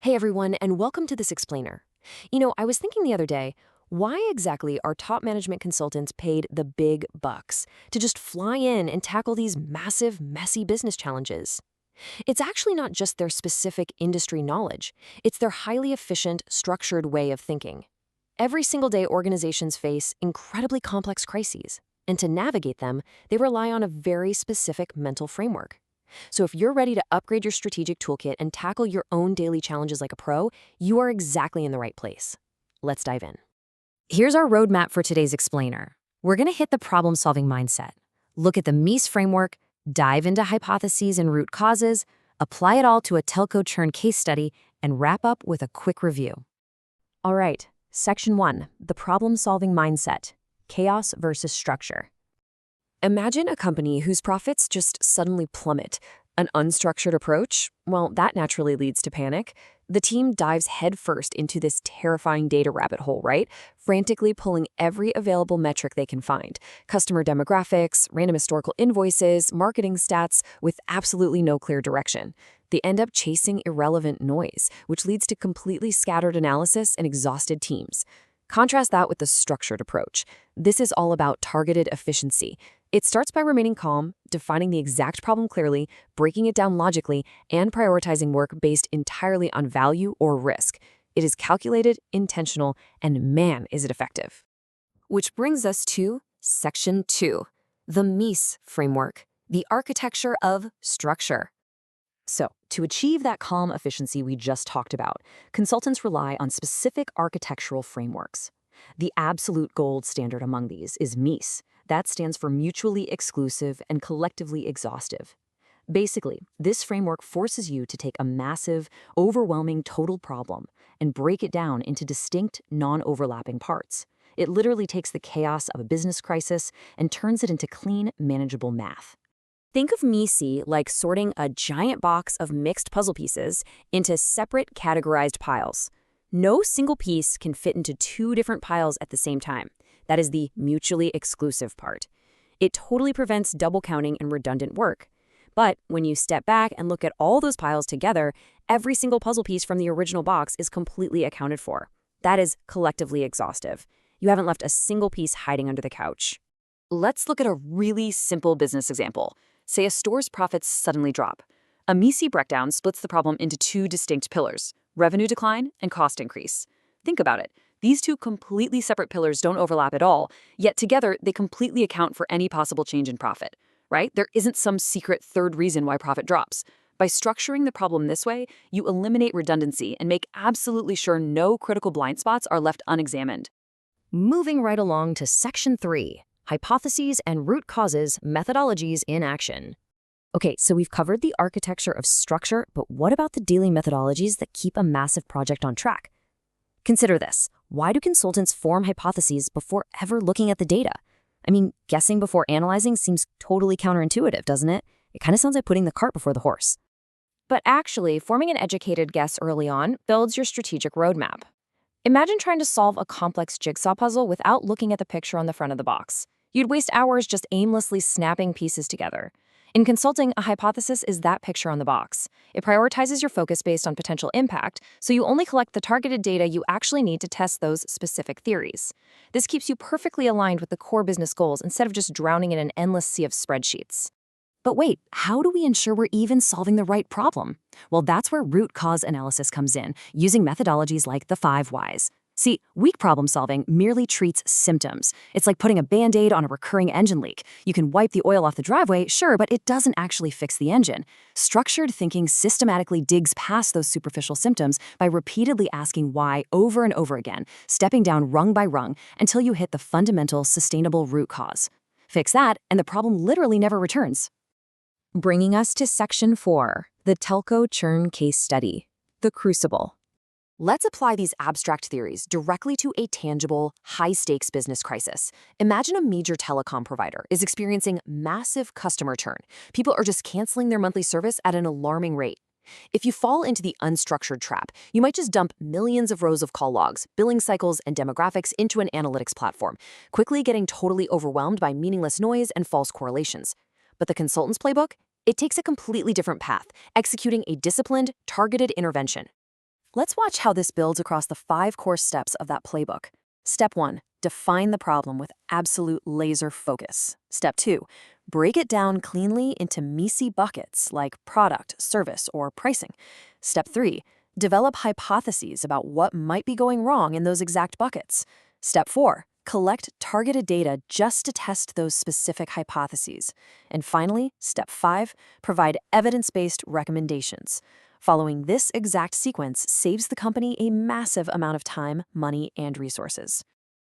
Hey everyone, and welcome to this explainer. I was thinking the other day, why exactly are top management consultants paid the big bucks to just fly in and tackle these massive, messy business challenges? It's actually not just their specific industry knowledge, it's their highly efficient, structured way of thinking. Every single day, organizations face incredibly complex crises, and to navigate them, they rely on a very specific mental framework. So if you're ready to upgrade your strategic toolkit and tackle your own daily challenges like a pro, you are exactly in the right place. Let's dive in. Here's our roadmap for today's explainer. We're going to hit the problem-solving mindset, look at the MECE framework, dive into hypotheses and root causes, apply it all to a telco churn case study, and wrap up with a quick review. All right, Section 1, the problem-solving mindset, chaos versus structure. Imagine a company whose profits just suddenly plummet. An unstructured approach? Well, that naturally leads to panic. The team dives headfirst into this terrifying data rabbit hole, right? Frantically pulling every available metric they can find. Customer demographics, random historical invoices, marketing stats, with absolutely no clear direction. They end up chasing irrelevant noise, which leads to completely scattered analysis and exhausted teams. Contrast that with the structured approach. This is all about targeted efficiency. It starts by remaining calm, defining the exact problem clearly, breaking it down logically, and prioritizing work based entirely on value or risk. It is calculated, intentional, and man, is it effective. Which brings us to Section 2, the MECE Framework, the architecture of structure. So, to achieve that calm efficiency we just talked about, consultants rely on specific architectural frameworks. The absolute gold standard among these is MECE. That stands for mutually exclusive and collectively exhaustive. Basically, this framework forces you to take a massive, overwhelming total problem and break it down into distinct, non-overlapping parts. It literally takes the chaos of a business crisis and turns it into clean, manageable math. Think of MECE like sorting a giant box of mixed puzzle pieces into separate categorized piles. No single piece can fit into two different piles at the same time. That is the mutually exclusive part. It totally prevents double counting and redundant work. But when you step back and look at all those piles together, every single puzzle piece from the original box is completely accounted for. That is collectively exhaustive. You haven't left a single piece hiding under the couch. Let's look at a really simple business example. Say a store's profits suddenly drop. A MECE breakdown splits the problem into two distinct pillars: revenue decline and cost increase. Think about it. These two completely separate pillars don't overlap at all, yet together they completely account for any possible change in profit, right? There isn't some secret third reason why profit drops. By structuring the problem this way, you eliminate redundancy and make absolutely sure no critical blind spots are left unexamined. Moving right along to Section 3, hypotheses and root causes, methodologies in action. Okay, so we've covered the architecture of structure, but what about the daily methodologies that keep a massive project on track? Consider this. Why do consultants form hypotheses before ever looking at the data? I mean, guessing before analyzing seems totally counterintuitive, doesn't it? It kind of sounds like putting the cart before the horse. But actually, forming an educated guess early on builds your strategic roadmap. Imagine trying to solve a complex jigsaw puzzle without looking at the picture on the front of the box. You'd waste hours just aimlessly snapping pieces together. In consulting, a hypothesis is that picture on the box. It prioritizes your focus based on potential impact, so you only collect the targeted data you actually need to test those specific theories. This keeps you perfectly aligned with the core business goals instead of just drowning in an endless sea of spreadsheets. But wait, how do we ensure we're even solving the right problem? Well, that's where root cause analysis comes in, using methodologies like the 5 whys. See, weak problem solving merely treats symptoms. It's like putting a Band-Aid on a recurring engine leak. You can wipe the oil off the driveway, sure, but it doesn't actually fix the engine. Structured thinking systematically digs past those superficial symptoms by repeatedly asking why over and over again, stepping down rung by rung until you hit the fundamental, sustainable root cause. Fix that, and the problem literally never returns. Bringing us to Section 4, the telco churn case study, the crucible. Let's apply these abstract theories directly to a tangible, high-stakes business crisis. Imagine a major telecom provider is experiencing massive customer churn. People are just canceling their monthly service at an alarming rate. If you fall into the unstructured trap, you might just dump millions of rows of call logs, billing cycles, and demographics into an analytics platform, quickly getting totally overwhelmed by meaningless noise and false correlations. But the consultant's playbook? It takes a completely different path, executing a disciplined, targeted intervention. Let's watch how this builds across the 5 core steps of that playbook. Step 1, define the problem with absolute laser focus. Step 2, break it down cleanly into MECE buckets like product, service, or pricing. Step 3, develop hypotheses about what might be going wrong in those exact buckets. Step 4, collect targeted data just to test those specific hypotheses. And finally, step 5, provide evidence-based recommendations. Following this exact sequence saves the company a massive amount of time, money, and resources.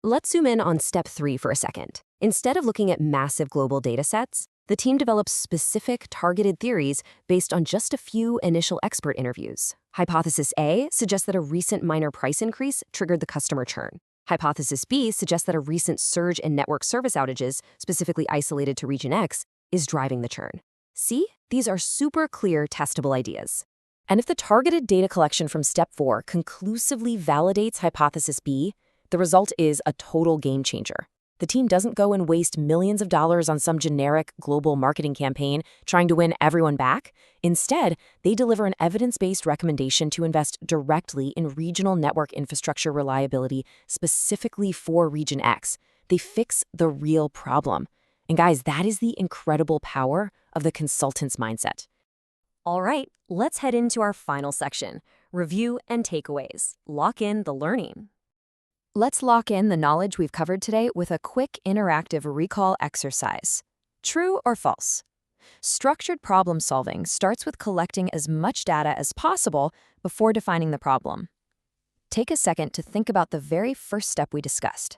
Let's zoom in on step 3 for a second. Instead of looking at massive global data sets, the team develops specific targeted theories based on just a few initial expert interviews. Hypothesis A suggests that a recent minor price increase triggered the customer churn. Hypothesis B suggests that a recent surge in network service outages, specifically isolated to region X, is driving the churn. See? These are super clear, testable ideas. And if the targeted data collection from step 4 conclusively validates hypothesis B, the result is a total game changer. The team doesn't go and waste millions of dollars on some generic global marketing campaign trying to win everyone back. Instead, they deliver an evidence-based recommendation to invest directly in regional network infrastructure reliability specifically for Region X. They fix the real problem. And guys, that is the incredible power of the consultant's mindset. All right, let's head into our final section, review and takeaways. Lock in the learning. Let's lock in the knowledge we've covered today with a quick interactive recall exercise. True or false? Structured problem solving starts with collecting as much data as possible before defining the problem. Take a second to think about the very first step we discussed.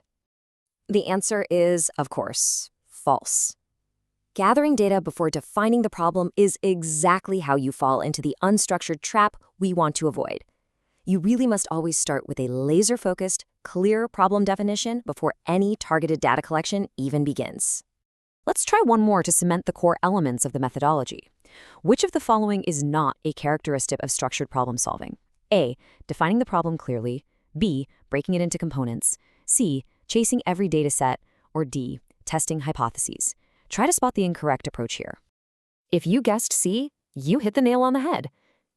The answer is, of course, false. Gathering data before defining the problem is exactly how you fall into the unstructured trap we want to avoid. You really must always start with a laser-focused, clear problem definition before any targeted data collection even begins. Let's try one more to cement the core elements of the methodology. Which of the following is not a characteristic of structured problem solving? A, defining the problem clearly. B, breaking it into components. C, chasing every data set. Or D, testing hypotheses. Try to spot the incorrect approach here. If you guessed C, you hit the nail on the head.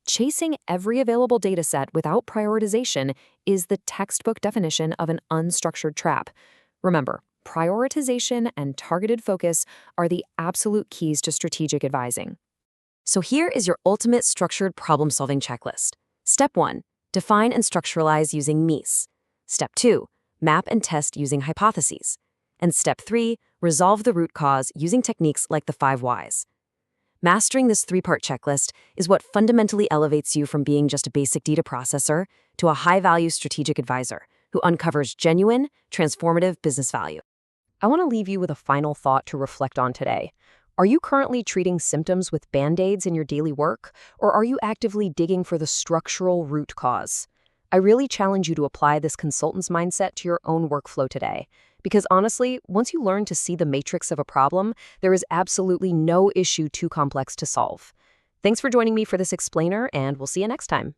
Chasing every available dataset without prioritization is the textbook definition of an unstructured trap. Remember, prioritization and targeted focus are the absolute keys to strategic advising. So here is your ultimate structured problem-solving checklist. Step 1, define and structuralize using MECE. Step 2, map and test using hypotheses. And step 3, resolve the root cause using techniques like the 5 whys. Mastering this 3-part checklist is what fundamentally elevates you from being just a basic data processor to a high-value strategic advisor who uncovers genuine, transformative business value. I want to leave you with a final thought to reflect on today. Are you currently treating symptoms with Band-Aids in your daily work, or are you actively digging for the structural root cause? I really challenge you to apply this consultant's mindset to your own workflow today. Because honestly, once you learn to see the matrix of a problem, there is absolutely no issue too complex to solve. Thanks for joining me for this explainer, and we'll see you next time.